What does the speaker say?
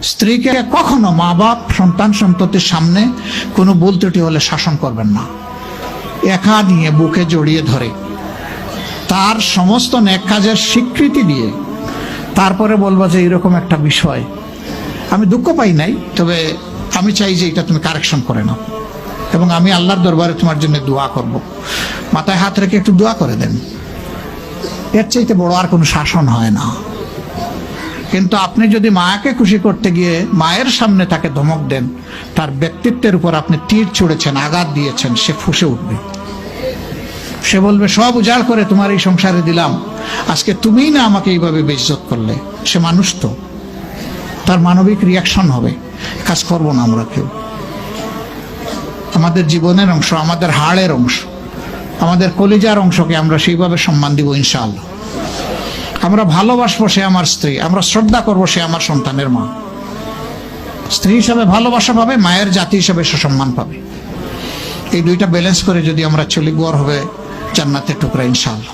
স্ত্রীকে কখনো মা বাপ সন্তান সন্ততির সামনে কোনো ভুল ত্রুটি হলে শাসন করবেন না। একা নিয়ে বুকে জড়িয়ে ধরে তার সমস্ত নেক কাজের স্বীকৃতি দিয়ে তারপরে বলবো যে এরকম একটা বিষয় আমি দুঃখ পাই নাই, তবে আমি চাই যে এটা তুমি কারেকশন করে নাও এবং আমি আল্লাহর দরবারে তোমার জন্য দোয়া করব। মাথায় হাত রেখে একটু দোয়া করে দেন। এর চাইতে বড় আর কোনো শাসন হয় না। কিন্তু আপনি যদি মাকে খুশি করতে গিয়ে মায়ের সামনে তাকে ধমক দেন, তার ব্যক্তিত্বের উপর আপনি তীর ছুঁড়েছেন, আঘাত দিয়েছেন, সে ফুঁসে উঠবে। সে বলবে সব উজাড় করে তোমার এই সংসারে দিলাম, আজকে তুমিই না আমাকে এইভাবে বেইজ্জত করলে। সে মানুষ তো, তার মানবিক রিয়াকশন হবে। কাজ করবো না আমরা কেউ। আমাদের জীবনের অংশ, আমাদের হাড়ের অংশ, আমাদের কলিজার অংশকে আমরা সেইভাবে সম্মান দিব ইনশাআল্লাহ। আমরা ভালোবাসবো সে আমার স্ত্রী, আমরা শ্রদ্ধা করবো সে আমার সন্তানের মা। স্ত্রী হিসাবে ভালোবাসা পাবে, মায়ের জাতি হিসাবে সুসম্মান পাবে। এই দুইটা ব্যালেন্স করে যদি আমরা চলি, গড় হবে জান্নাতের টুকরা ইনশাআল্লাহ।